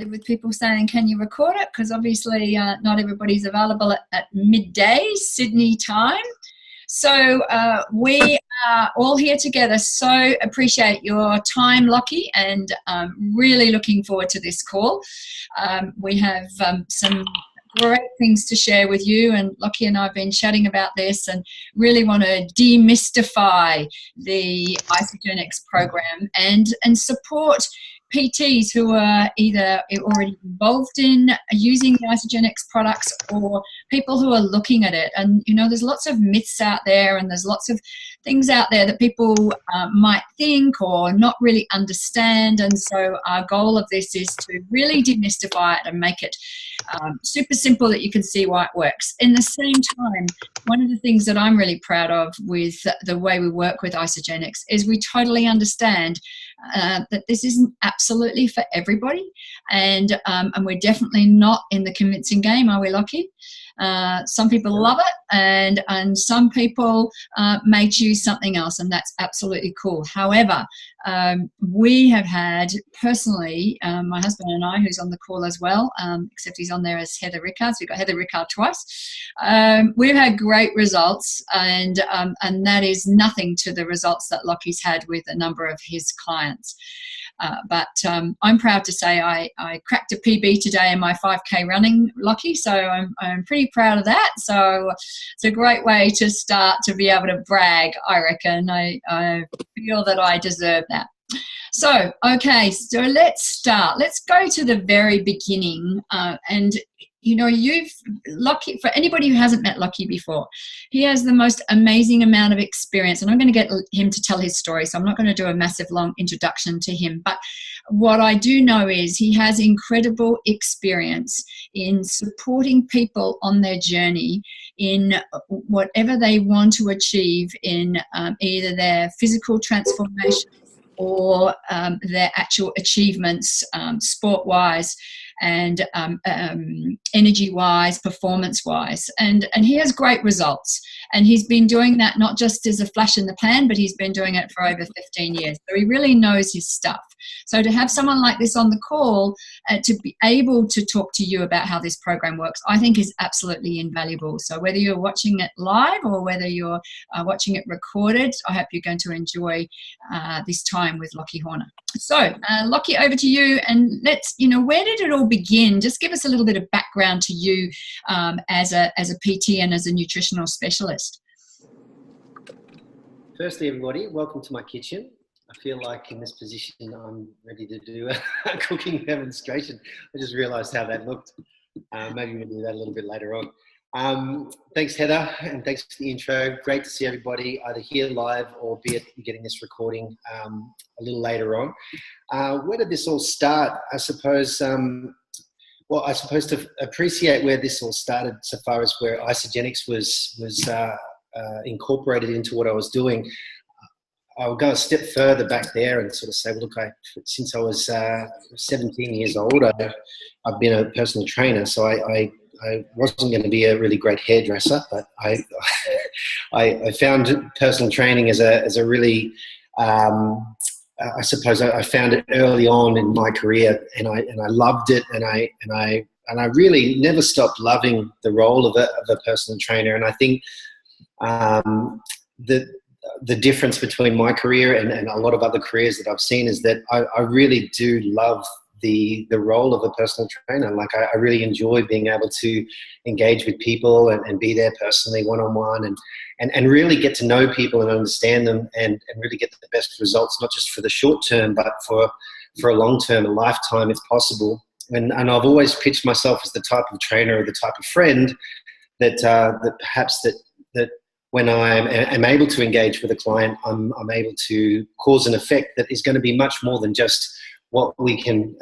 with people saying, can you record it? Because obviously not everybody's available at midday Sydney time. So we are all here together. So appreciate your time, Lochi, and really looking forward to this call. We have some great things to share with you, and Lochi and I have been chatting about this and really want to demystify the Isagenix program and support PTs who are either already involved in using the Isagenix products or people who are looking at it. And, you know, there's lots of myths out there and there's lots of things out there that people might think or not really understand. And so our goal of this is to really demystify it and make it super simple that you can see why it works. In the same time, one of the things that I'm really proud of with the way we work with Isagenix is we totally understand that this isn't absolutely for everybody, and we're definitely not in the convincing game, are we, Lochi? Some people love it, and some people may choose something else, and that's absolutely cool. However, we have had, personally, my husband and I, who's on the call as well, except he's on there as Heather Rickard, so we've got Heather Rickard twice. We've had great results, and that is nothing to the results that Lochi's had with a number of his clients. But I'm proud to say I cracked a PB today in my 5K running, Lochi, so I'm pretty proud of that. So it's a great way to start to be able to brag, I reckon. I feel that I deserve that. So, okay, so let's start. Let's go to the very beginning. And, you know, Lochi, for anybody who hasn't met Lochi before, he has the most amazing amount of experience. And I'm going to get him to tell his story, so I'm not going to do a massive long introduction to him. But what I do know is he has incredible experience in supporting people on their journey in whatever they want to achieve in either their physical transformation or their actual achievements sport-wise and energy-wise, performance-wise. And he has great results. And he's been doing that not just as a flash in the pan, but he's been doing it for over 15 years. So he really knows his stuff. So to have someone like this on the call to be able to talk to you about how this program works, I think is absolutely invaluable. So whether you're watching it live or whether you're watching it recorded, I hope you're going to enjoy this time with Lochi Horner. So Lochi, over to you, and let's, you know, where did it all begin? Just give us a little bit of background to you as a PT and as a nutritional specialist. Firstly, everybody, welcome to my kitchen. I feel like in this position I'm ready to do a cooking demonstration. I just realised how that looked. Maybe we'll do that a little bit later on. Thanks, Heather, and thanks for the intro. Great to see everybody either here live or be it getting this recording a little later on. Where did this all start? I suppose, to appreciate where this all started so far as where Isagenix was incorporated into what I was doing, I'll go a step further back there and sort of say, well, look, since I was 17 years old, I've been a personal trainer, so I wasn't going to be a really great hairdresser, but I found personal training as a really, I suppose I found it early on in my career, and I loved it, and I really never stopped loving the role of a personal trainer. And I think the difference between my career and a lot of other careers that I've seen is that I really do love the role of a personal trainer. Like I really enjoy being able to engage with people and be there personally one-on-one and really get to know people and understand them and really get the best results, not just for the short term, but for a long term, a lifetime if possible. And I've always pitched myself as the type of trainer or the type of friend that perhaps that when I am able to engage with a client, I'm able to cause an effect that is going to be much more than just what we can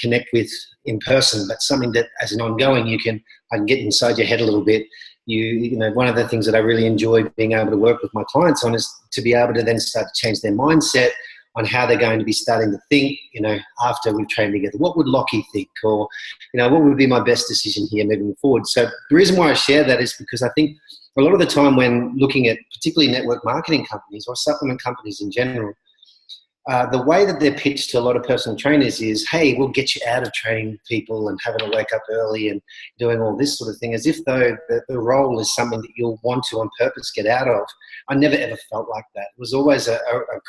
connect with in person, but something that as an ongoing I can get inside your head a little bit. You know, one of the things that I really enjoy being able to work with my clients on is to be able to then start to change their mindset on how they're going to be starting to think, you know, after we've trained together. What would Lochi think? Or, you know, what would be my best decision here moving forward? So the reason why I share that is because I think a lot of the time when looking at particularly network marketing companies or supplement companies in general, the way that they're pitched to a lot of personal trainers is, hey, we'll get you out of training people and having to wake up early and doing all this sort of thing, as if though the role is something that you'll want to on purpose get out of. I never ever felt like that. It was always a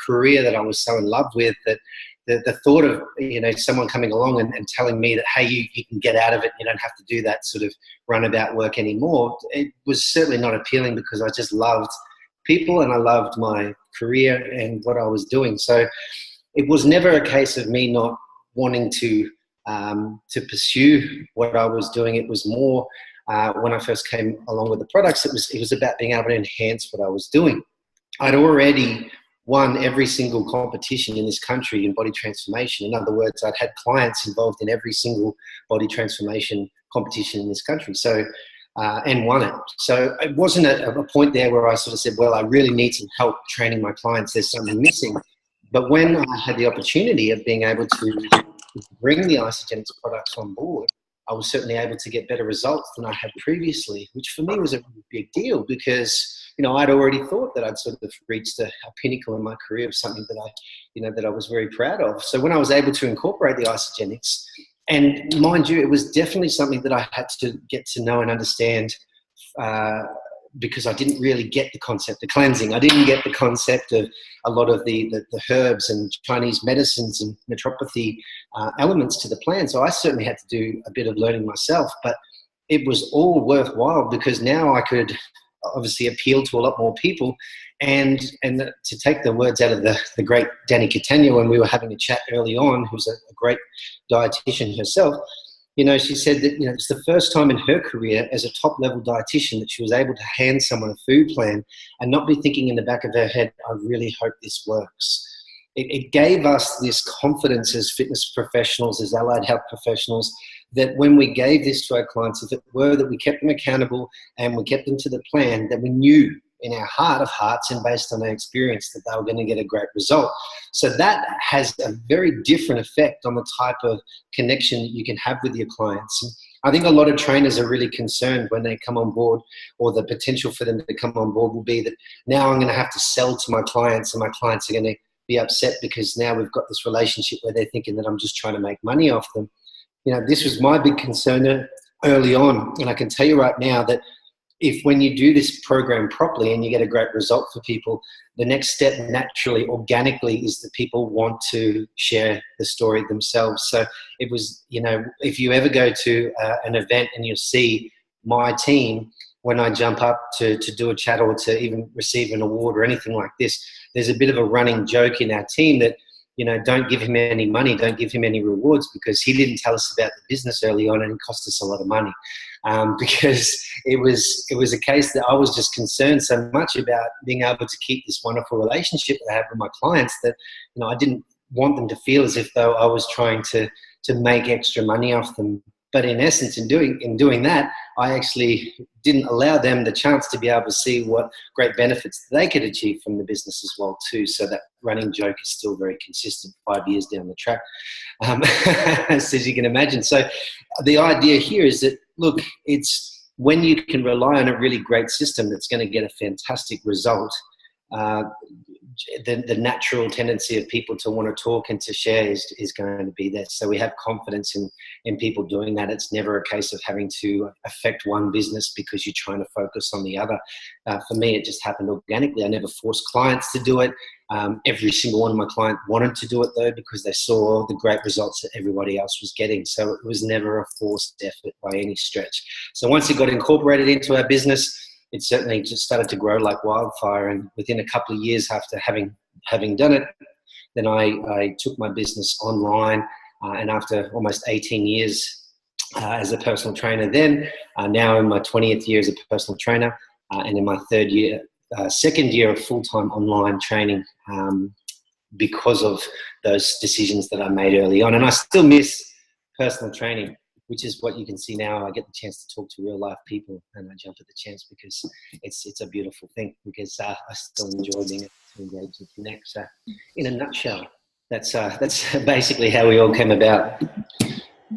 career that I was so in love with that the thought of, someone coming along and telling me that, hey, you can get out of it, you don't have to do that sort of runabout work anymore, it was certainly not appealing, because I just loved people and I loved my career and what I was doing. So it was never a case of me not wanting to pursue what I was doing. It was more when I first came along with the products, it was about being able to enhance what I was doing. I'd already won every single competition in this country in body transformation. In other words, I'd had clients involved in every single body transformation competition in this country. So and won it. So it wasn't a point there where I sort of said, well, I really need some help training my clients. There's something missing. But when I had the opportunity of being able to bring the Isagenix products on board, I was certainly able to get better results than I had previously, which for me was a big deal, because, I'd already thought that I'd sort of reached a pinnacle in my career of something that I was very proud of. So when I was able to incorporate the Isagenix, and mind you, it was definitely something that I had to get to know and understand, because I didn't really get the concept of cleansing. I didn't get the concept of a lot of the herbs and Chinese medicines and naturopathy elements to the plan. So I certainly had to do a bit of learning myself, but it was all worthwhile, because now I could obviously appeal to a lot more people. And to take the words out of the great Danny Catania, when we were having a chat early on, who's a great dietitian herself, she said that, it's the first time in her career as a top-level dietitian that she was able to hand someone a food plan and not be thinking in the back of her head, I really hope this works. It gave us this confidence as fitness professionals, as allied health professionals, that when we gave this to our clients, if it were that we kept them accountable and we kept them to the plan, that we knew in our heart of hearts and based on our experience that they were going to get a great result. So that has a very different effect on the type of connection that you can have with your clients. I think a lot of trainers are really concerned when they come on board, or the potential for them to come on board will be that now I'm going to have to sell to my clients, and my clients are going to be upset because now we've got this relationship where they're thinking that I'm just trying to make money off them. This was my big concern early on, and I can tell you right now that when you do this program properly and you get a great result for people, the next step naturally, organically, is that people want to share the story themselves. So it was, if you ever go to an event and you'll see my team, when I jump up to do a chat or to even receive an award or anything like this, there's a bit of a running joke in our team that, don't give him any money, don't give him any rewards, because he didn't tell us about the business early on and it cost us a lot of money. Because it was a case that I was just concerned so much about being able to keep this wonderful relationship that I have with my clients that, I didn't want them to feel as if though I was trying to make extra money off them. But in essence, in doing that, I actually didn't allow them the chance to be able to see what great benefits they could achieve from the business as well too. So that running joke is still very consistent 5 years down the track, as you can imagine. So the idea here is that, look, it's when you can rely on a really great system that's going to get a fantastic result, the natural tendency of people to want to talk and to share is going to be there. So we have confidence in people doing that. It's never a case of having to affect one business because you're trying to focus on the other. For me, it just happened organically. I never forced clients to do it. Every single one of my clients wanted to do it though, because they saw the great results that everybody else was getting. So it was never a forced effort by any stretch. So once it got incorporated into our business, it certainly just started to grow like wildfire. And within a couple of years after having done it, then I took my business online. And after almost 18 years as a personal trainer, then now in my 20th year as a personal trainer, and in my second year of full-time online training, because of those decisions that I made early on. And I still miss personal training, which is what you can see now. I get the chance to talk to real life people, and I jump at the chance because it's a beautiful thing, because I still enjoy being able to engage and connect. So in a nutshell, that's basically how we all came about.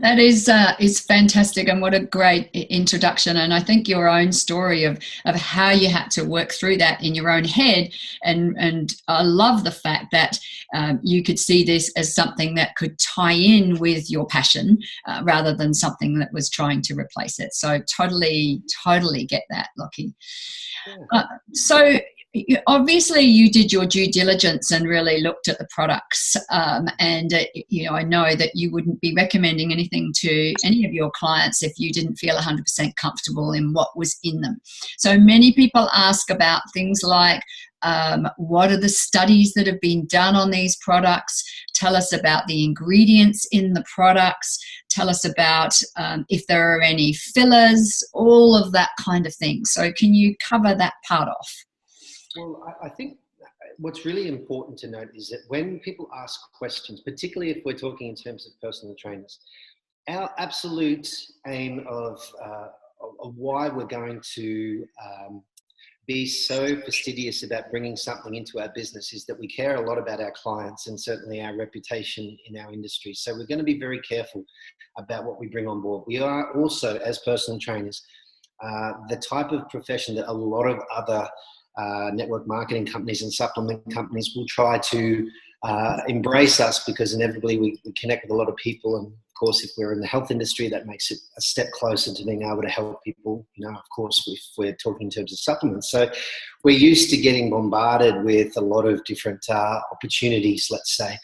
That is fantastic, and what a great introduction. And I think your own story of how you had to work through that in your own head, and I love the fact that you could see this as something that could tie in with your passion rather than something that was trying to replace it. So totally get that, Lochi. So obviously you did your due diligence and really looked at the products, and I know that you wouldn't be recommending anything to any of your clients if you didn't feel 100% comfortable in what was in them. So many people ask about things like what are the studies that have been done on these products? Tell us about the ingredients in the products. Tell us about if there are any fillers, all of that kind of thing. So can you cover that part off? Well, I think what's really important to note is that when people ask questions, particularly if we're talking in terms of personal trainers, our absolute aim of why we're going to be so fastidious about bringing something into our business is that we care a lot about our clients and certainly our reputation in our industry. So we're going to be very careful about what we bring on board. We are also, as personal trainers, the type of profession that a lot of other network marketing companies and supplement companies will try to embrace us, because inevitably we connect with a lot of people, and of course if we're in the health industry that makes it a step closer to being able to help people, of course if we're talking in terms of supplements. So we're used to getting bombarded with a lot of different opportunities, let's say.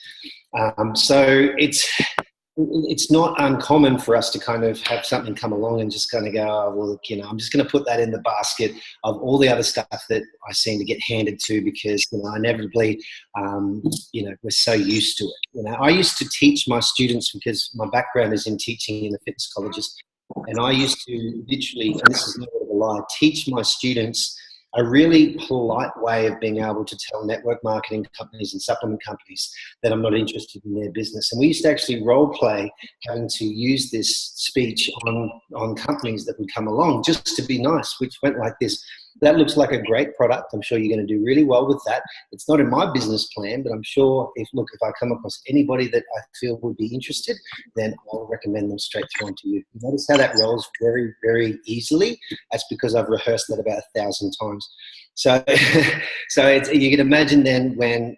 So it's not uncommon for us to kind of have something come along and just kind of go, oh, well, I'm just going to put that in the basket of all the other stuff that I seem to get handed to, because, inevitably, we're so used to it. I used to teach my students, because my background is in teaching in the fitness colleges, and I used to literally, and this is not a lie, teach my students a really polite way of being able to tell network marketing companies and supplement companies that I'm not interested in their business. And we used to actually role play having to use this speech on companies that would come along just to be nice, which went like this: that looks like a great product. I'm sure you're going to do really well with that. It's not in my business plan, but I'm sure if I come across anybody that I feel would be interested, then I'll recommend them straight through onto you. Notice how that rolls very, very easily. That's because I've rehearsed that about 1,000 times. So, you can imagine then when,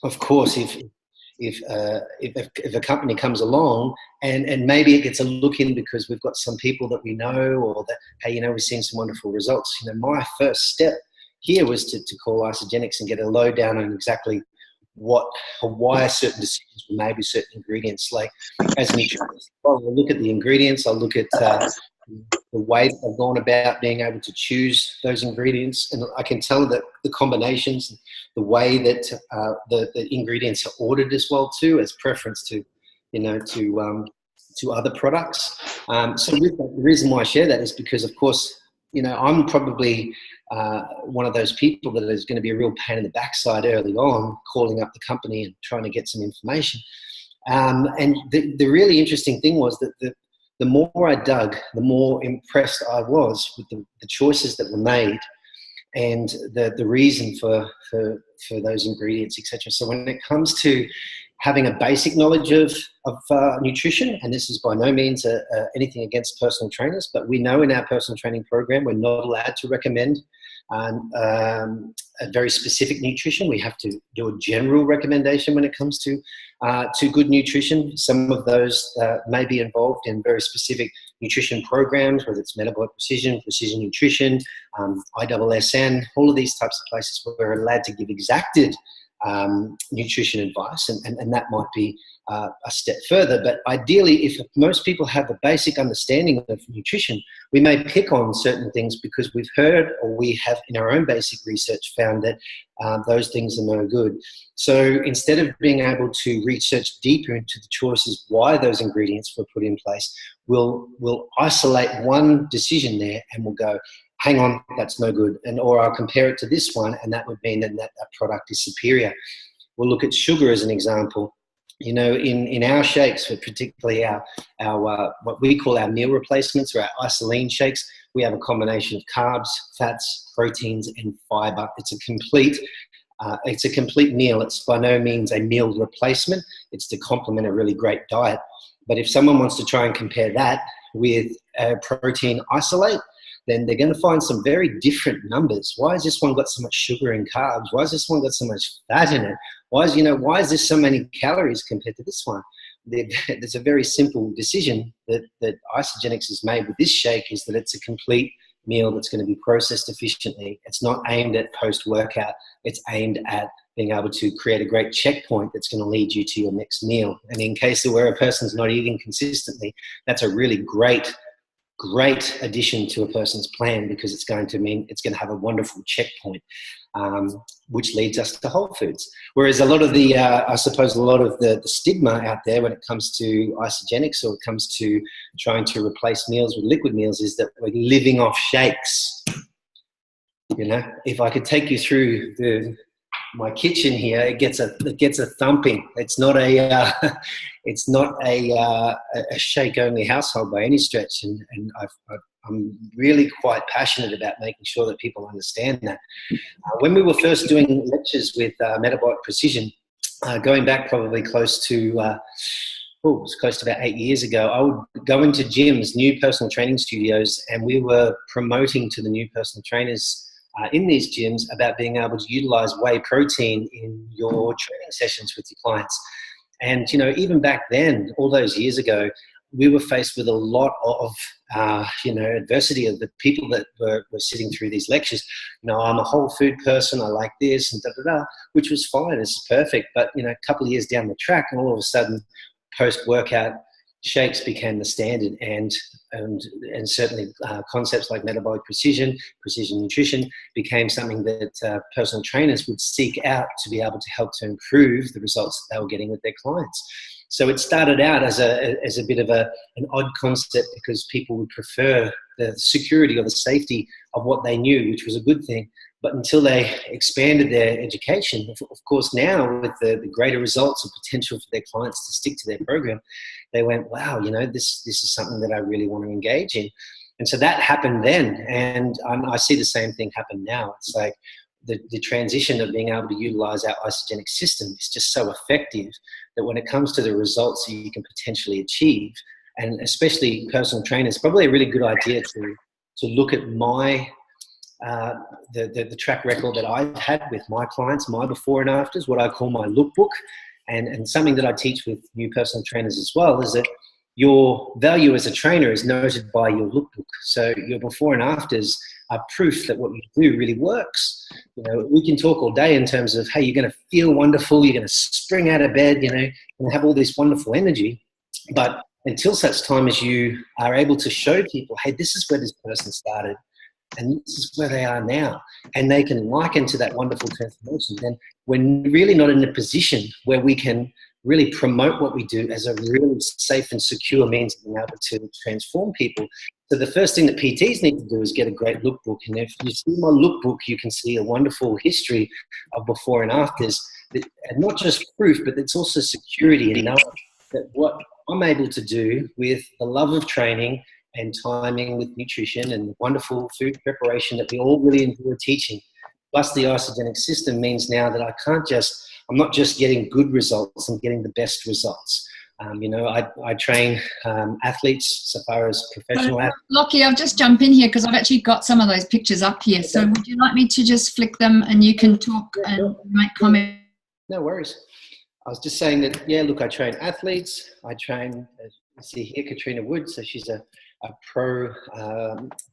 of course, if a company comes along and maybe it gets a look in because we've got some people that we know, or that, hey, we've seen some wonderful results. My first step here was to call Isagenix and get a lowdown on exactly what or why certain decisions were made with certain ingredients. Like, as a nutritionist, I'll look at the ingredients, I'll look at the way I've gone about being able to choose those ingredients, and I can tell that the combinations, the way that the ingredients are ordered as well too, as preference to other products. So the reason why I share that is because, of course, I'm probably one of those people that is going to be a real pain in the backside early on, calling up the company and trying to get some information. And the really interesting thing was that the more I dug, the more impressed I was with the choices that were made and the reason for those ingredients, etc. So when it comes to having a basic knowledge of nutrition, and this is by no means anything against personal trainers, but we know in our personal training program we're not allowed to recommend a very specific nutrition. We have to do a general recommendation when it comes to good nutrition. Some of those may be involved in very specific nutrition programs, whether it's metabolic precision nutrition, ISSN, all of these types of places where we're allowed to give exacted nutrition advice, and that might be a step further. But ideally, if most people have a basic understanding of nutrition, we may pick on certain things because we've heard, or we have in our own basic research found that those things are no good. So instead of being able to research deeper into the choices why those ingredients were put in place, we'll isolate one decision there and we'll go, hang on, that's no good. Or I'll compare it to this one, and that would mean that product is superior. We'll look at sugar as an example. In our shakes, particularly our what we call our meal replacements, or our isolene shakes, we have a combination of carbs, fats, proteins, and fiber. It's a complete meal. It's by no means a meal replacement. It's to complement a really great diet. But if someone wants to try and compare that with a protein isolate, then they're going to find some very different numbers. Why has this one got so much sugar and carbs? Why has this one got so much fat in it? Why is there so many calories compared to this one? There's a very simple decision that Isagenix has made with this shake, is that it's a complete meal that's going to be processed efficiently. It's not aimed at post-workout. It's aimed at being able to create a great checkpoint that's going to lead you to your next meal. And in case where a person's not eating consistently, that's a really great addition to a person's plan, because it's going to mean it's going to have a wonderful checkpoint, which leads us to whole foods. Whereas a lot of the, I suppose a lot of the stigma out there when it comes to Isagenix, or it comes to trying to replace meals with liquid meals, is that we're living off shakes. You know, if I could take you through my kitchen here, it gets a thumping. It's not a shake only household by any stretch, and I'm really quite passionate about making sure that people understand that. When we were first doing lectures with Metabolic Precision, going back probably close to it was close to about 8 years ago, I would go into gyms, new personal training studios, and we were promoting to the new personal trainers in these gyms about being able to utilize whey protein in your training sessions with your clients. And, you know, even back then, all those years ago, we were faced with a lot of, adversity of the people that were sitting through these lectures. You know, I'm a whole food person, I like this, and da-da-da, which was fine, it's perfect. But, you know, a couple of years down the track, and all of a sudden, post-workout shakes became the standard, and certainly concepts like metabolic precision nutrition became something that personal trainers would seek out to be able to help to improve the results that they were getting with their clients. So it started out as a bit of an odd concept, because people would prefer the security or the safety of what they knew, which was a good thing. But until they expanded their education, of course, now with the greater results and potential for their clients to stick to their program, they went, wow, you know, this is something that I really want to engage in. And so that happened then. And I see the same thing happen now. It's like the transition of being able to utilize our Isagenix system is just so effective that when it comes to the results that you can potentially achieve, and especially personal trainers, probably a really good idea to look at my the track record that I've had with my clients, my before and afters, what I call my lookbook, and something that I teach with new personal trainers as well, is that your value as a trainer is noted by your lookbook. So your before and afters are proof that what you do really works. You know, we can talk all day in terms of, hey, you're going to feel wonderful, you're going to spring out of bed, you know, and have all this wonderful energy. But until such time as you are able to show people, hey, this is where this person started, and this is where they are now, and they can liken to that wonderful transformation, then we're really not in a position where we can really promote what we do as a really safe and secure means of being able to transform people. So the first thing that PTs need to do is get a great lookbook. And if you see my lookbook, you can see a wonderful history of before and afters, and not just proof, but it's also security and knowing that what I'm able to do with the love of training and timing with nutrition and wonderful food preparation that we all really enjoy teaching, plus the Isagenix system, means now that I'm not just getting good results, I'm getting the best results. I train athletes so far as professional athletes. Lochi, I'll just jump in here because I've actually got some of those pictures up here. So would you like me to just flick them and you can talk and make comments? No worries. I was just saying that, yeah, look, I train athletes. I train, as you see here, Katrina Wood. So she's a pro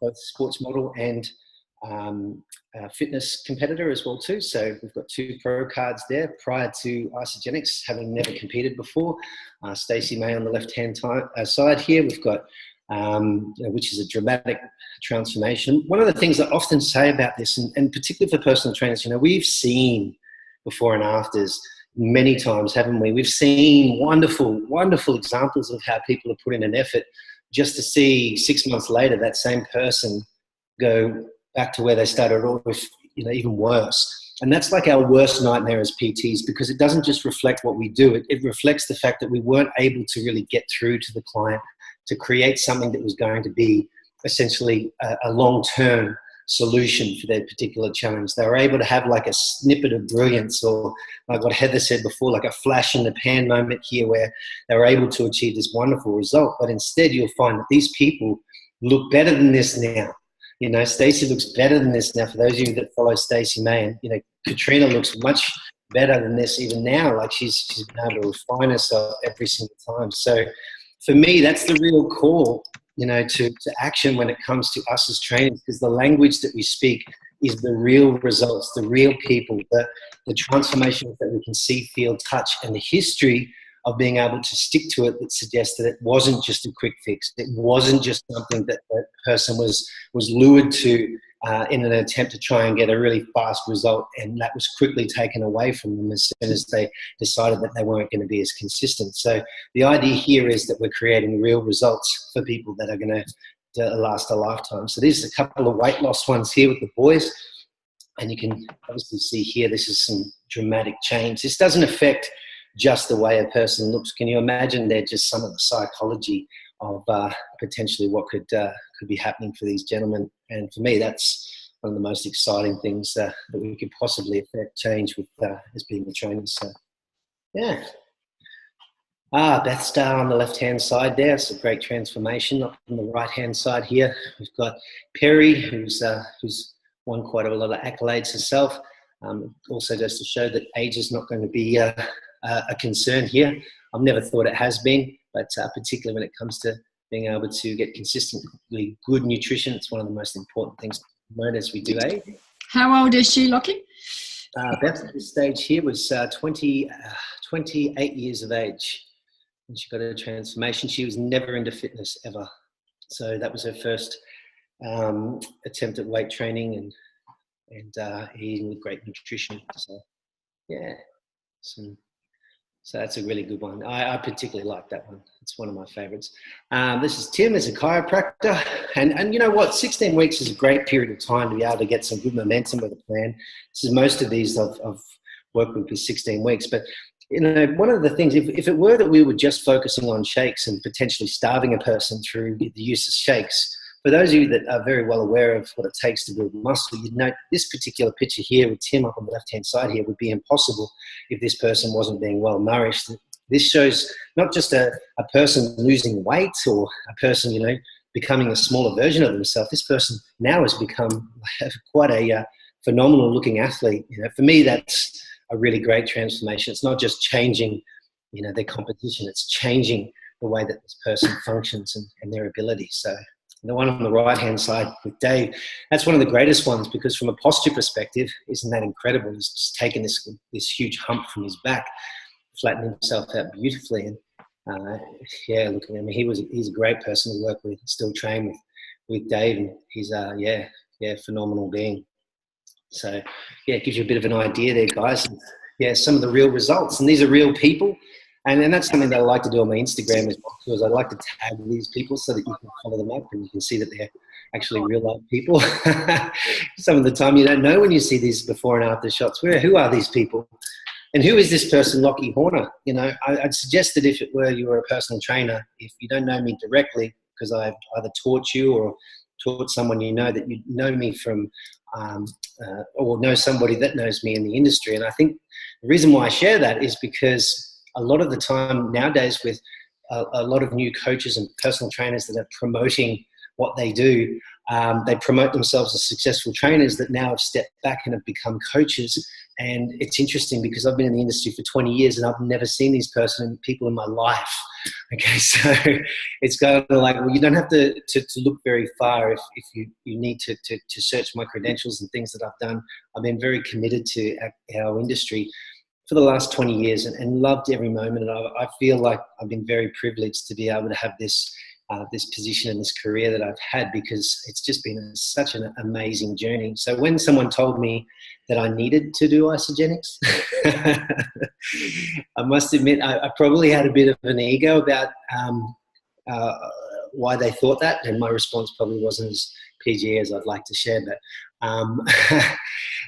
both sports model and fitness competitor as well too. So we've got 2 pro cards there prior to Isagenix, having never competed before. Stacey May on the left-hand side here. We've got, which is a dramatic transformation. One of the things I often say about this, and particularly for personal trainers, we've seen before and afters many times, haven't we? We've seen wonderful, wonderful examples of how people have put in an effort just to see 6 months later that same person go back to where they started, or even worse. And that's like our worst nightmare as PTs, because it doesn't just reflect what we do. It reflects the fact that we weren't able to really get through to the client to create something that was going to be essentially a long-term solution for their particular challenge. They were able to have like a snippet of brilliance, or like what Heather said before, like a flash in the pan moment here where they were able to achieve this wonderful result. But instead you'll find that these people look better than this now. You know, Stacey looks better than this now. For those of you that follow Stacey May, and, you know, Katrina looks much better than this even now. Like she's been able to refine herself every single time. So for me, that's the real call, you know, to action when it comes to us as trainers, because the language that we speak is the real results, the real people, the transformations that we can see, feel, touch, and the history of being able to stick to it that suggests that it wasn't just a quick fix. It wasn't just something that that person was lured to in an attempt to try and get a really fast result, and that was quickly taken away from them as soon as they decided that they weren't going to be as consistent. So the idea here is that we're creating real results for people that are going to last a lifetime. So there's a couple of weight loss ones here with the boys, and you can obviously see here this is some dramatic change. This doesn't affect just the way a person looks. Can you imagine they're just some of the psychology of potentially what could be happening for these gentlemen? And for me, that's one of the most exciting things that we could possibly affect change with as being a trainer. So, yeah. Beth Star on the left-hand side there. It's a great transformation. Up on the right-hand side here, we've got Perry, who's won quite a lot of accolades herself. Also just to show that age is not going to be a concern here. I've never thought it has been, but particularly when it comes to being able to get consistently good nutrition, it's one of the most important things to learn as we do age. How old is she, Lochi? Beth at this stage here was 28 years of age when she got her transformation. She was never into fitness ever. So that was her first attempt at weight training and eating with great nutrition. So, yeah. So that's a really good one. I particularly like that one. It's one of my favorites. This is Tim as a chiropractor. And you know what? 16 weeks is a great period of time to be able to get some good momentum with a plan. This is most of these I've worked with for 16 weeks. But, you know, one of the things, if it were that we were just focusing on shakes and potentially starving a person through the use of shakes, for those of you that are very well aware of what it takes to build muscle, you'd note this particular picture here with Tim up on the left-hand side here would be impossible if this person wasn't being well nourished. This shows not just a person losing weight or a person, you know, becoming a smaller version of themselves. This person now has become quite a phenomenal looking athlete. You know, for me, that's a really great transformation. It's not just changing, you know, their composition. It's changing the way that this person functions and their ability. So, the one on the right-hand side with Dave, that's one of the greatest ones because from a posture perspective, isn't that incredible? He's just taken this huge hump from his back, flattening himself out beautifully. And yeah, look at him. He's a great person to work with, still train with Dave. And he's phenomenal being. So yeah, it gives you a bit of an idea there, guys. And, yeah, some of the real results. And these are real people. And that's something that I like to do on my Instagram as well, because I like to tag these people so that you can follow them up and you can see that they're actually real life people. Some of the time you don't know when you see these before and after shots. Who are these people? And who is this person, Lochi Horner? You know, I'd suggest that if it were you were a personal trainer, if you don't know me directly, because I've either taught you or taught someone you know that you know me from, or know somebody that knows me in the industry. And I think the reason why I share that is because a lot of the time nowadays with a lot of new coaches and personal trainers that are promoting what they do, they promote themselves as successful trainers that now have stepped back and have become coaches. And it's interesting because I've been in the industry for 20 years and I've never seen these people in my life. Okay, so it's kind of like, well, you don't have to look very far if you need to search my credentials and things that I've done. I've been very committed to our industry for the last 20 years and loved every moment. And I feel like I've been very privileged to be able to have this position and this career that I've had, because it's just been such an amazing journey. So when someone told me that I needed to do Isagenix, I must admit I probably had a bit of an ego about why they thought that, and my response probably wasn't as PG as I'd like to share, but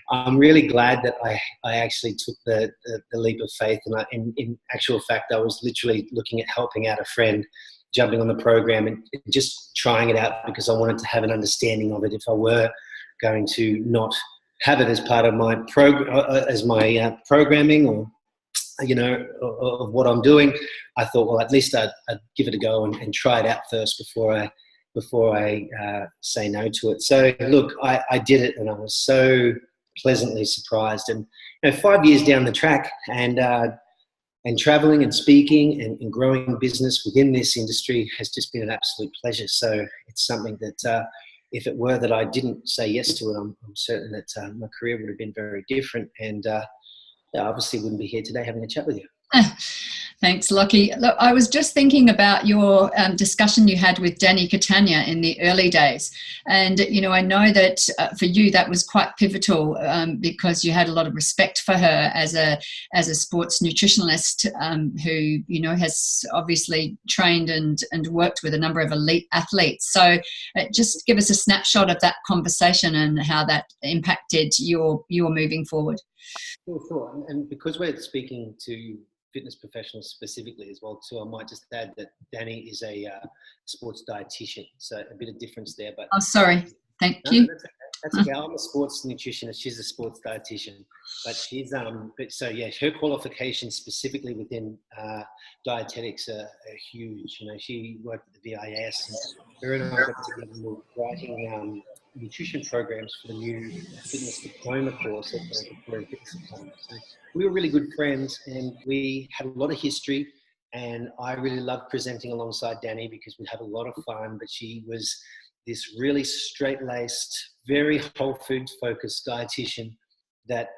I'm really glad that I actually took the leap of faith, and in actual fact I was literally looking at helping out a friend, jumping on the program and just trying it out because I wanted to have an understanding of it if I were going to not have it as part of my programming, or of what I'm doing. I thought, well, at least I'd give it a go and try it out first before I say no to it. So look, I did it, and I was so pleasantly surprised. And 5 years down the track, and traveling and speaking and growing business within this industry has just been an absolute pleasure. So it's something that if it were that I didn't say yes to it, I'm certain that my career would have been very different, and I obviously wouldn't be here today having a chat with you. Thanks, Lochi. Look, I was just thinking about your discussion you had with Danny Catania in the early days. And, I know that for you that was quite pivotal because you had a lot of respect for her as a sports nutritionist who, has obviously trained and worked with a number of elite athletes. So just give us a snapshot of that conversation and how that impacted your moving forward. Sure. And because we're speaking to fitness professionals specifically as well too, I might just add that Danny is a sports dietitian, so a bit of difference there. But sorry, thank you. That's okay. I'm a sports nutritionist. She's a sports dietitian, but she's her qualifications specifically within dietetics are huge. She worked at the VIS, and her and I got together and were writing nutrition programs for the new fitness diploma course at the Victorian Fitness Academy. So we were really good friends, and we had a lot of history, and I really loved presenting alongside Danny because we'd have a lot of fun. But she was this really straight-laced, very whole foods focused dietitian that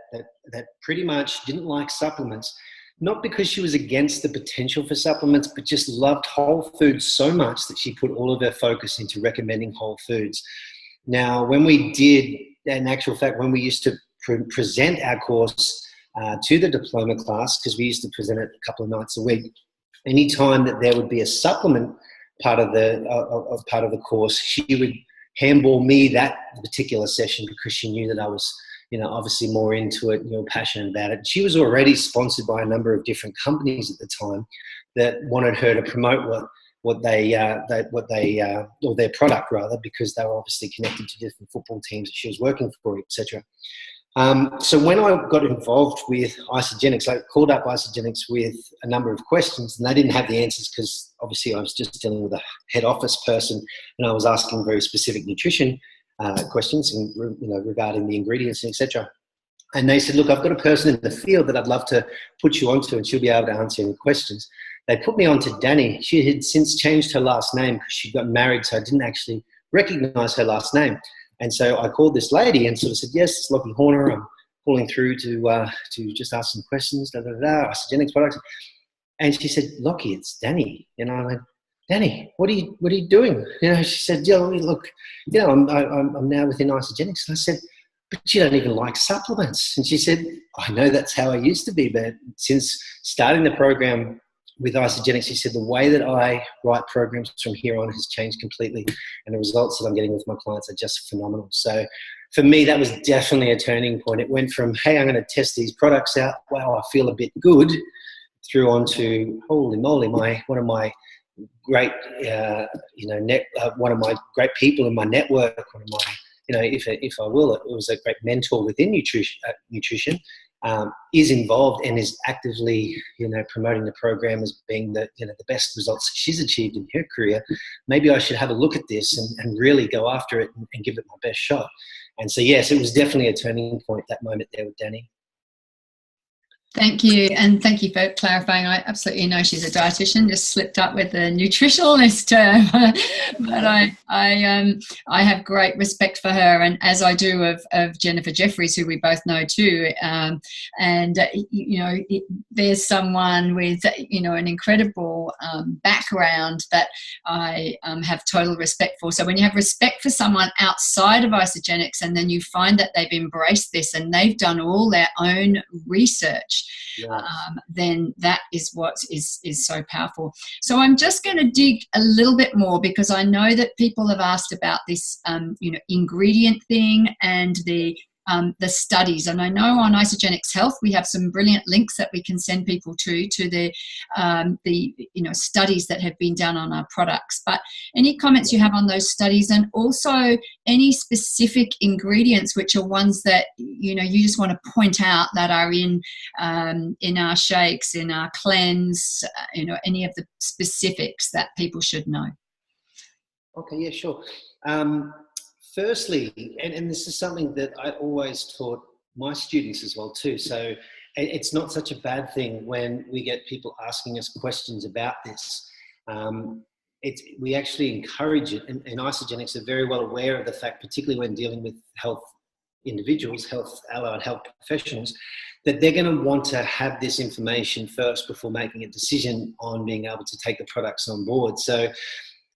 pretty much didn't like supplements, not because she was against the potential for supplements, but just loved whole foods so much that she put all of her focus into recommending whole foods. Now, when we did, in actual fact, when we used to present our course to the diploma class, because we used to present it a couple of nights a week, any time that there would be a supplement part of the course, she would handball me that particular session because she knew that I was, obviously more into it, passionate about it. She was already sponsored by a number of different companies at the time that wanted her to promote or their product rather, because they were obviously connected to different football teams that she was working for, etc. So when I got involved with Isagenix, I called up Isagenix with a number of questions, and they didn't have the answers because obviously I was just dealing with a head office person, and I was asking very specific nutrition questions and regarding the ingredients and etc. And they said, look, I've got a person in the field that I'd love to put you onto, and she'll be able to answer any questions. They put me on to Danny. She had since changed her last name because she got married, so I didn't actually recognize her last name. And so I called this lady and sort of said, yes, it's Lochi Horner. I'm calling through to just ask some questions, Isagenix products. And she said, Lochi, it's Danny. And I went, Danny, what are you doing? She said, look, I'm now within Isagenix. And I said, but you don't even like supplements. And she said, I know that's how I used to be, but since starting the program with Isagenix, she said, the way that I write programs from here on has changed completely, and the results that I'm getting with my clients are just phenomenal. So for me, that was definitely a turning point. It went from, hey, I'm going to test these products out, wow, I feel a bit good, through on to, holy moly, one of my great people in my network, one of my, if I will, it was a great mentor within nutrition, is involved and is actively, promoting the program as being the best results that she's achieved in her career. Maybe I should have a look at this and really go after it and give it my best shot. And so, yes, it was definitely a turning point, that moment there with Danny. Thank you, and thank you for clarifying. I absolutely know she's a dietitian, just slipped up with the nutritionalist term. But I have great respect for her, and as I do of Jennifer Jeffries, who we both know too. There's someone with an incredible background that I have total respect for. So when you have respect for someone outside of Isagenix, and then you find that they've embraced this and they've done all their own research, then that is what is so powerful. So I'm just going to dig a little bit more, because I know that people have asked about this ingredient thing and the the studies. And I know on Isagenix Health we have some brilliant links that we can send people to the studies that have been done on our products. But any comments you have on those studies, and also any specific ingredients which are ones that you just want to point out that are in our shakes, in our cleanse, any of the specifics that people should know. Okay, yeah, sure. Firstly, and this is something that I always taught my students as well too. So it's not such a bad thing when we get people asking us questions about this. We actually encourage it, and Isagenix are very well aware of the fact, particularly when dealing with health individuals, allied health professionals, that they're going to want to have this information first before making a decision on being able to take the products on board. So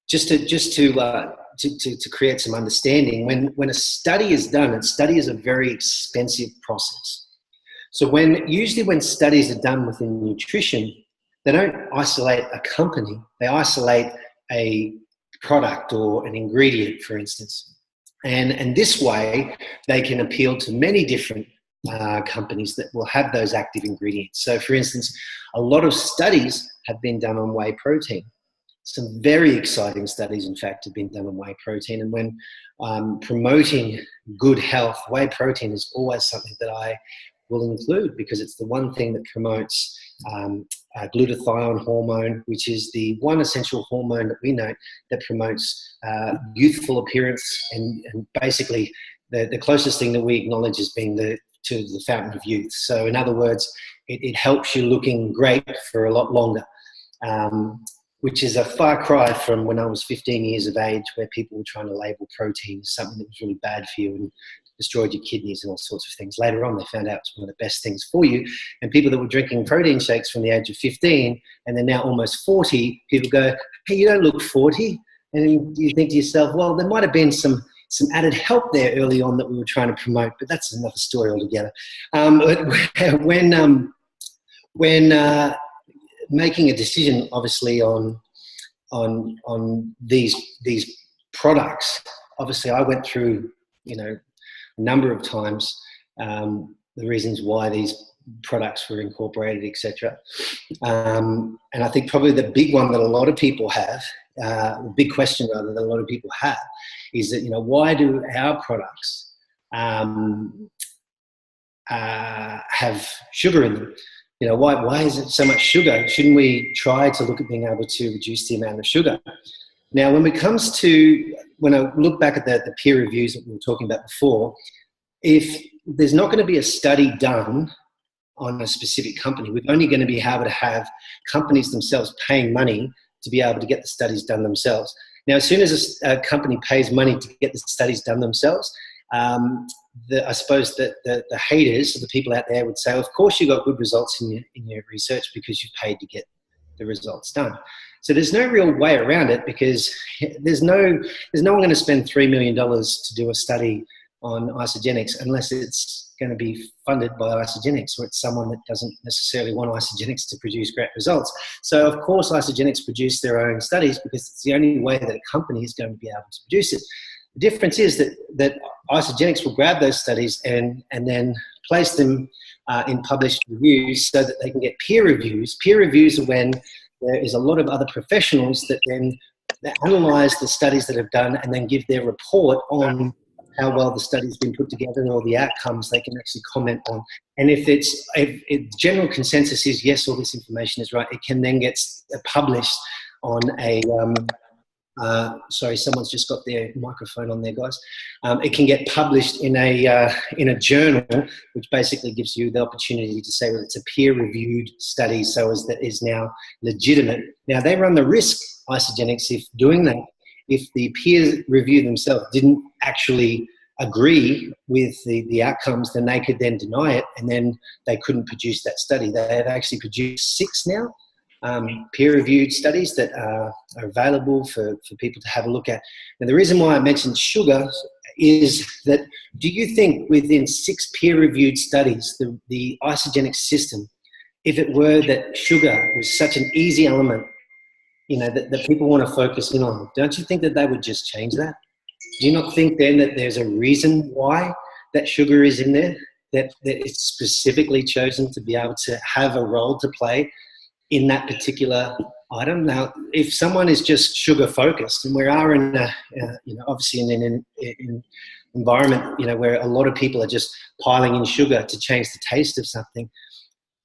just to create some understanding, when a study is done, and study is a very expensive process. So usually when studies are done within nutrition, they don't isolate a company, they isolate a product or an ingredient, for instance. And this way, they can appeal to many different companies that will have those active ingredients. So for instance, a lot of studies have been done on whey protein. Some very exciting studies, in fact, have been done on whey protein. And when promoting good health, whey protein is always something that I will include, because it's the one thing that promotes glutathione hormone, which is the one essential hormone that we know that promotes youthful appearance, and basically the closest thing that we acknowledge as being to the fountain of youth. So in other words, it helps you looking great for a lot longer. Which is a far cry from when I was 15 years of age, where people were trying to label protein as something that was really bad for you and destroyed your kidneys and all sorts of things. Later on, they found out it was one of the best things for you. And people that were drinking protein shakes from the age of 15 and they're now almost 40, people go, hey, you don't look 40. And you think to yourself, well, there might have been some added help there early on that we were trying to promote, but that's another story altogether. When making a decision, obviously, on these products, obviously I went through, a number of times the reasons why these products were incorporated, etc. And I think probably the big one that a lot of people have, the big question rather that a lot of people have, is that why do our products have sugar in them? Why is it so much sugar? Shouldn't we try to look at being able to reduce the amount of sugar? Now, when I look back at the peer reviews that we were talking about before, if there's not going to be a study done on a specific company, we're only going to be able to have companies themselves paying money to be able to get the studies done themselves. Now, as soon as a company pays money to get the studies done themselves, I suppose that the haters, the people out there, would say, of course you got good results in your research because you've paid to get the results done. So there's no real way around it, because there's no one going to spend $3 million to do a study on Isagenix unless it's going to be funded by Isagenix, or it's someone that doesn't necessarily want Isagenix to produce great results. So of course Isagenix produce their own studies because it's the only way that a company is going to be able to produce it. The difference is that Isagenix will grab those studies and then place them in published reviews so that they can get peer reviews. Peer reviews are when there is a lot of other professionals that then analyse the studies that have done and then give their report on how well the study's been put together and all the outcomes they can actually comment on. And if general consensus is yes, all this information is right, it can then get published on a sorry, someone's just got their microphone on there, guys. It can get published in a journal, which basically gives you the opportunity to say whether it's a peer-reviewed study, so as that is now legitimate. Now, they run the risk, Isagenix, if doing that, if the peer review themselves didn't actually agree with the outcomes, then they could then deny it, and then they couldn't produce that study. They have actually produced 6 now. Peer-reviewed studies that are available for people to have a look at. Now, the reason why I mentioned sugar is that, do you think within 6 peer-reviewed studies, the Isagenix system, if it were that sugar was such an easy element, that people want to focus in on, don't you think that they would just change that? Do you not think then that there's a reason why that sugar is in there, that it's specifically chosen to be able to have a role to play in that particular item. Now, if someone is just sugar focused, and we are in a, obviously in an environment, where a lot of people are just piling in sugar to change the taste of something,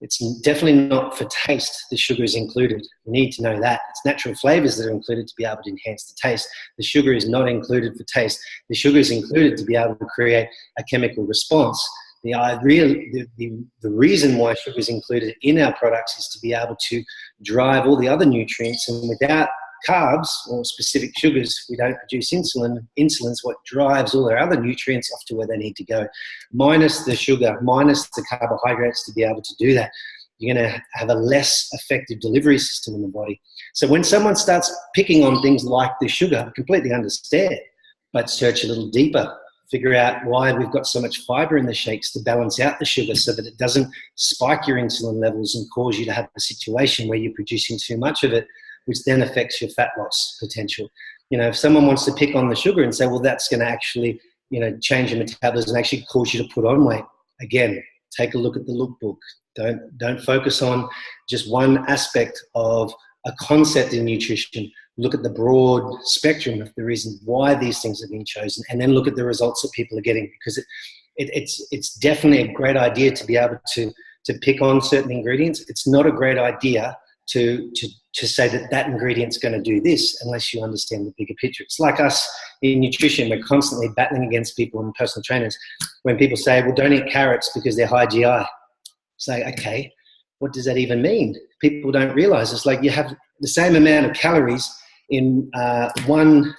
it's definitely not for taste the sugar is included. You need to know that. It's natural flavors that are included to be able to enhance the taste. The sugar is not included for taste. The sugar is included to be able to create a chemical response. The reason why sugar is included in our products is to be able to drive all the other nutrients, and without carbs or specific sugars, we don't produce insulin. Insulin's what drives all our other nutrients off to where they need to go. Minus the sugar, minus the carbohydrates to be able to do that, you're going to have a less effective delivery system in the body. So when someone starts picking on things like the sugar, I completely understand, but search a little deeper. Figure out why we've got so much fiber in the shakes to balance out the sugar so that it doesn't spike your insulin levels and cause you to have a situation where you're producing too much of it, which then affects your fat loss potential. If someone wants to pick on the sugar and say, well, that's going to actually, change your metabolism and actually cause you to put on weight, again, take a look at the lookbook. Don't focus on just one aspect of a concept in nutrition. Look at the broad spectrum of the reasons why these things have been chosen, and then look at the results that people are getting, because it's definitely a great idea to be able to pick on certain ingredients. It's not a great idea to say that ingredient's going to do this unless you understand the bigger picture. It's like us in nutrition. We're constantly battling against people and personal trainers when people say, well, don't eat carrots because they're high GI. Say, okay, what does that even mean? People don't realize it's like you have the same amount of calories in one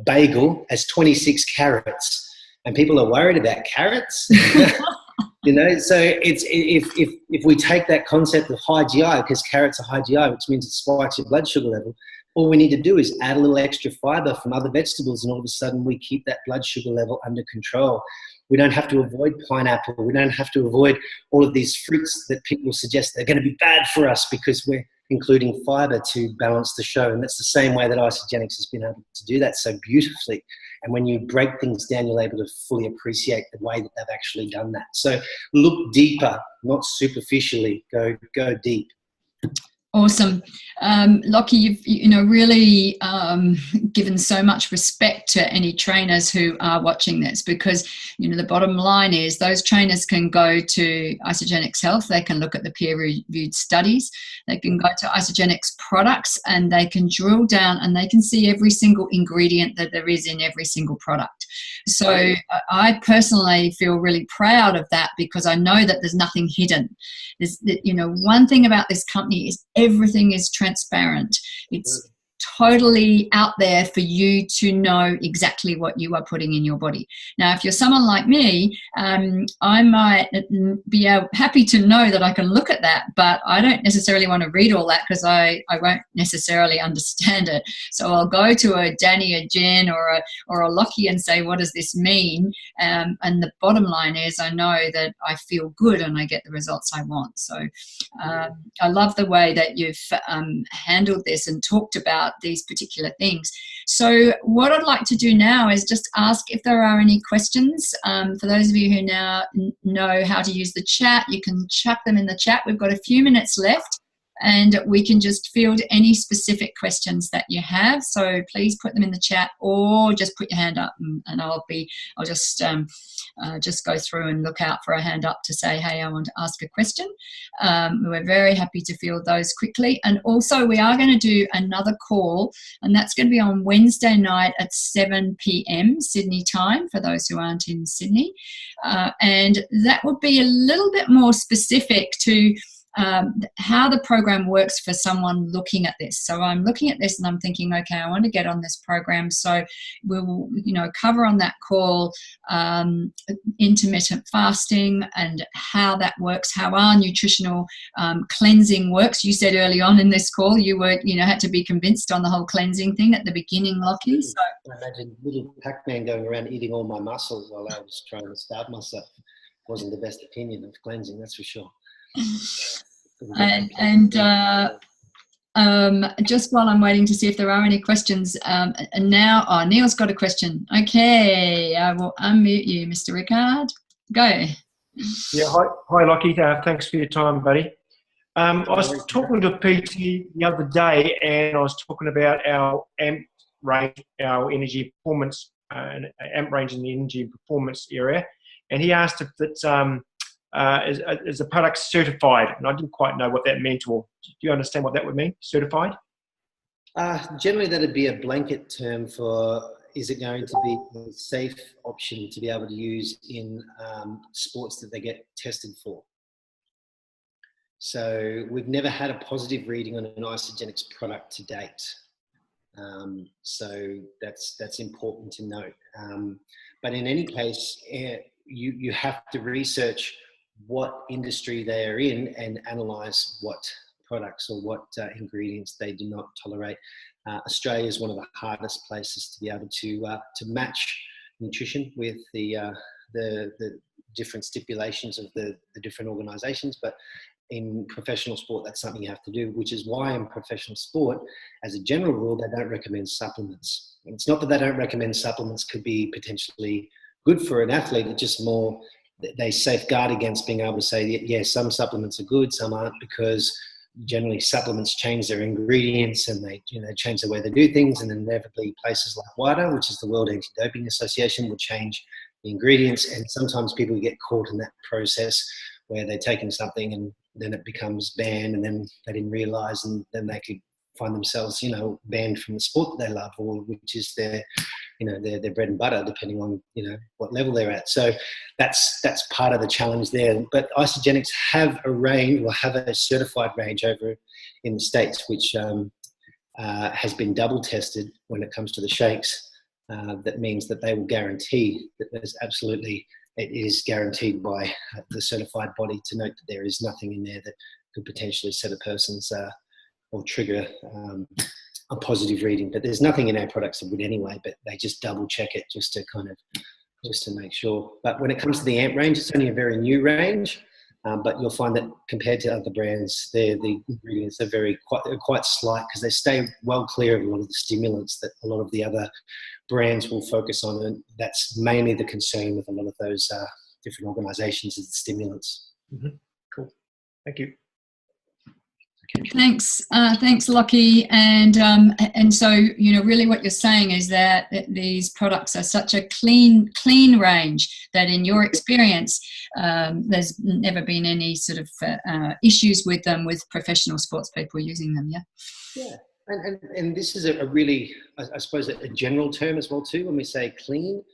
bagel as 26 carrots, and people are worried about carrots. So it's if we take that concept of high GI, because carrots are high GI, which means it spikes your blood sugar level, all we need to do is add a little extra fiber from other vegetables, and all of a sudden we keep that blood sugar level under control. We don't have to avoid pineapple. We don't have to avoid all of these fruits that people suggest they're going to be bad for us because we're including fiber to balance the show. And that's the same way that Isagenix has been able to do that so beautifully. And when you break things down, you're able to fully appreciate the way that they've actually done that. So look deeper, not superficially. Go deep. Awesome. Lochi, you've really given so much respect to any trainers who are watching this, because the bottom line is those trainers can go to Isagenix Health, they can look at the peer-reviewed studies, they can go to Isagenix products, and they can drill down and they can see every single ingredient that there is in every single product. So I personally feel really proud of that, because I know that there's nothing hidden. One thing about this company is everything is transparent. It's totally out there for you to know exactly what you are putting in your body. Now, if you're someone like me, I might be happy to know that I can look at that, but I don't necessarily want to read all that because I won't necessarily understand it. So I'll go to a Danny, a Jen, or a Lochi and say, what does this mean? And the bottom line is I know that I feel good and I get the results I want. So I love the way that you've handled this and talked about these particular things. So what I'd like to do now is just ask if there are any questions. For those of you who now know how to use the chat, you can chuck them in the chat. We've got a few minutes left, and we can just field any specific questions that you have. So please put them in the chat, or just put your hand up, and I'll just go through and look out for a hand up to say, hey, I want to ask a question. We're very happy to field those quickly. And also we are going to do another call, and that's going to be on Wednesday night at 7 p.m. Sydney time, for those who aren't in Sydney. And that would be a little bit more specific to how the program works for someone looking at this. So I'm looking at this and I'm thinking, okay, I want to get on this program. So we'll, cover on that call intermittent fasting and how that works, how our nutritional cleansing works. You said early on in this call you were, had to be convinced on the whole cleansing thing at the beginning, Lochi. So I imagine little Pac-Man going around eating all my muscles while I was trying to starve myself. Wasn't the best opinion of cleansing, that's for sure. Just while I'm waiting to see if there are any questions, and now, oh, Neil's got a question. Okay, I will unmute you, Mr. Rickard. Go. Yeah, hi Lochi. Thanks for your time, buddy. I was talking to PT the other day, and I was talking about our AMP range, our energy performance, AMP range in the energy performance area, and he asked if it's is the product certified, and I didn't quite know what that meant. Or do you understand what that would mean? Certified? Generally, that'd be a blanket term for, is it going to be a safe option to be able to use in sports that they get tested for? So we've never had a positive reading on an Isagenix product to date. So that's important to note. But in any case, you have to research what industry they are in and analyze what products or what ingredients they do not tolerate. Australia is one of the hardest places to be able to match nutrition with the different stipulations of the different organisations, but in professional sport, that's something you have to do, which is why in professional sport, as a general rule, they don't recommend supplements. And it's not that they don't recommend supplements could be potentially good for an athlete, it's just more they safeguard against being able to say, yeah, some supplements are good, some aren't, because generally supplements change their ingredients and they change the way they do things, and inevitably places like WADA, which is the World Anti-Doping Association, will change the ingredients, and sometimes people get caught in that process where they're taking something and then it becomes banned, and then they didn't realise, and then they could find themselves, banned from the sport that they love, or which is their bread and butter, depending on, what level they're at. So that's part of the challenge there. But Isagenix have a range, or have a certified range over in the States, which has been double tested when it comes to the shakes. That means that they will guarantee that there's absolutely, it is guaranteed by the certified body to note that there is nothing in there that could potentially set a person's or trigger a positive reading. But there's nothing in our products that would anyway, but they just double check it just to make sure. But when it comes to the AMP range, it's only a very new range, but you'll find that compared to other brands, the ingredients are quite slight, because they stay well clear of a lot of the stimulants that a lot of the other brands will focus on, and that's mainly the concern with a lot of those different organisations, is the stimulants. Mm-hmm. Cool, thank you. Thanks, Lochi. And so, really what you're saying is that these products are such a clean range that in your experience, there's never been any sort of issues with them, with professional sports people using them, yeah? Yeah, and this is a really, I suppose, a general term as well too, when we say clean,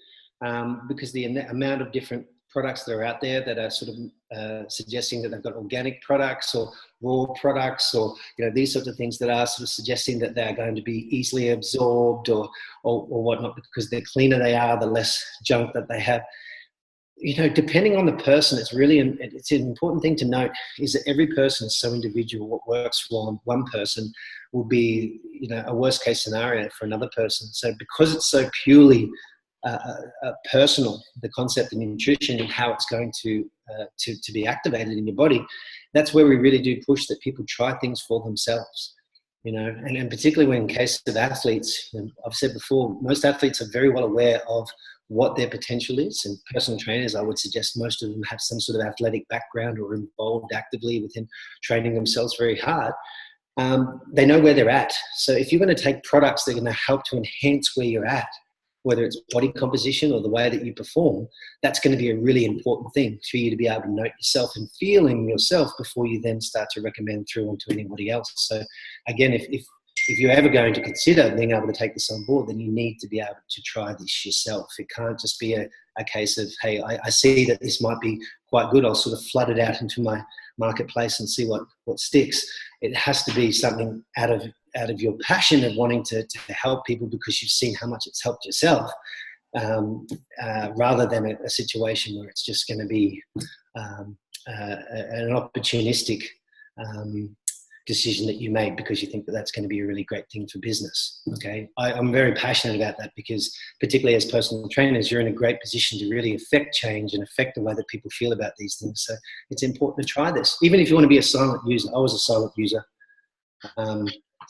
because the amount of different products that are out there that are sort of suggesting that they've got organic products or raw products, or these sorts of things that are sort of suggesting that they're going to be easily absorbed or whatnot, because the cleaner they are, the less junk that they have. Depending on the person, it's an important thing to note is that every person is so individual. What works for one person will be a worst case scenario for another person. So because it's so purely personal, the concept of nutrition and how it's going to be activated in your body, that's where we really do push that people try things for themselves, and particularly when in case of athletes, I've said before, most athletes are very well aware of what their potential is, and personal trainers, I would suggest most of them have some sort of athletic background or involved actively within training themselves very hard. They know where they're at. So if you're going to take products that are going to help to enhance where you're at, whether it's body composition or the way that you perform, that's going to be a really important thing for you to be able to note yourself and feel in yourself before you then start to recommend through onto anybody else. So again, if you're ever going to consider being able to take this on board, then you need to be able to try this yourself. It can't just be a case of, hey, I see that this might be quite good, I'll sort of flood it out into my marketplace and see what sticks. It has to be something out of your passion of wanting to help people because you've seen how much it's helped yourself, rather than a situation where it's just going to be an opportunistic decision that you made because you think that that's going to be a really great thing for business. Okay, I'm very passionate about that because particularly as personal trainers, you're in a great position to really affect change and affect the way that people feel about these things. So it's important to try this, even if you want to be a silent user. I was a silent user.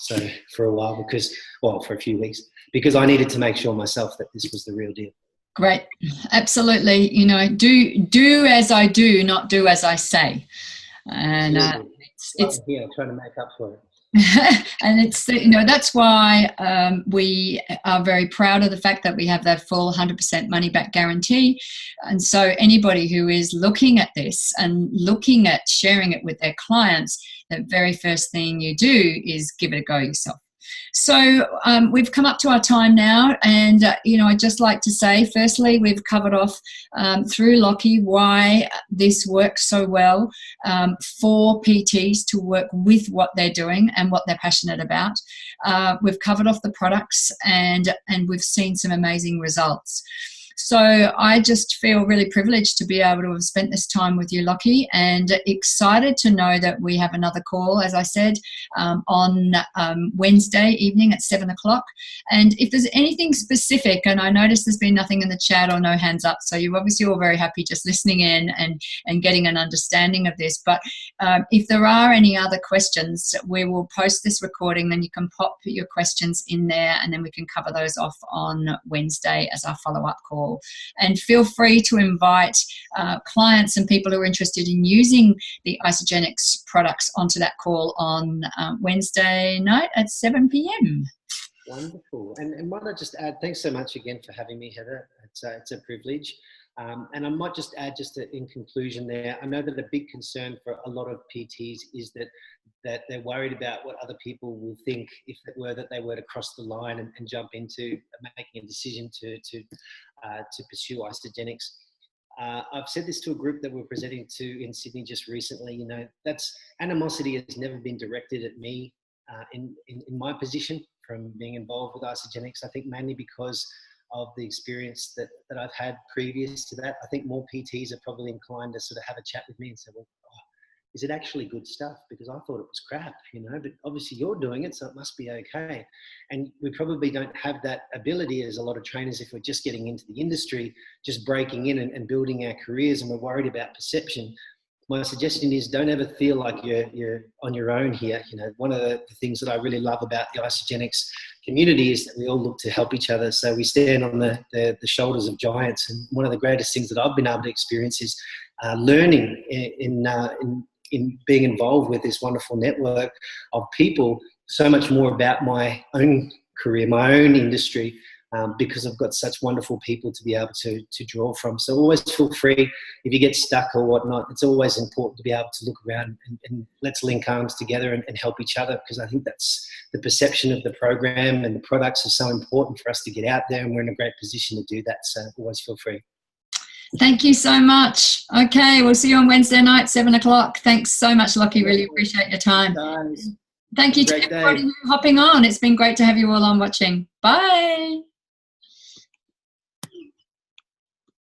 So for a while, for a few weeks, because I needed to make sure myself that this was the real deal. Great. Absolutely. You know, do as I do, not do as I say. And it's trying to make up for it. and it's, you know, that's why we are very proud of the fact that we have that full 100% money back guarantee. And so anybody who is looking at this and looking at sharing it with their clients, the very first thing you do is give it a go yourself. So we've come up to our time now, and you know, I'd just like to say, firstly, we've covered off through Lochi why this works so well for PTs to work with what they're doing and what they're passionate about. We've covered off the products, and we've seen some amazing results. So I just feel really privileged to be able to have spent this time with you, Lochi, and excited to know that we have another call, as I said, on Wednesday evening at 7 o'clock. And if there's anything specific, and I noticed there's been nothing in the chat or no hands up, so you're obviously all very happy just listening in and getting an understanding of this. But if there are any other questions, we will post this recording, then you can pop your questions in there, and then we can cover those off on Wednesday as our follow-up call. And feel free to invite clients and people who are interested in using the Isagenix products onto that call on Wednesday night at 7 p.m. Wonderful. And might I just add, thanks so much again for having me, Heather. It's a privilege. And I might just add, in conclusion there, I know that a big concern for a lot of PTs is that they're worried about what other people will think if it were that they were to cross the line and jump into making a decision to pursue Isagenix. I've said this to a group that we're presenting to in Sydney just recently. You know, that's animosity has never been directed at me in my position from being involved with Isagenix. I think mainly because of the experience that I've had previous to that. I think more PTs are probably inclined to sort of have a chat with me and say, well, is it actually good stuff? Because I thought it was crap, you know, but obviously you're doing it, so it must be okay. And we probably don't have that ability as a lot of trainers if we're just getting into the industry, just breaking in and building our careers, and we're worried about perception. My suggestion is don't ever feel like you're on your own here. You know, one of the things that I really love about the Isagenix community is that we all look to help each other. So we stand on the shoulders of giants. And one of the greatest things that I've been able to experience is learning in being involved with this wonderful network of people, so much more about my own career, my own industry, because I've got such wonderful people to be able to draw from. So always feel free, if you get stuck or whatnot, it's always important to be able to look around and let's link arms together and help each other, because I think that's the perception of the program and the products are so important for us to get out there, and we're in a great position to do that. So always feel free. Thank you so much. Okay, we'll see you on Wednesday night, 7 o'clock. Thanks so much, Lochi. Really appreciate your time. Guys, thank you to everybody hopping on. It's been great to have you all on watching. Bye.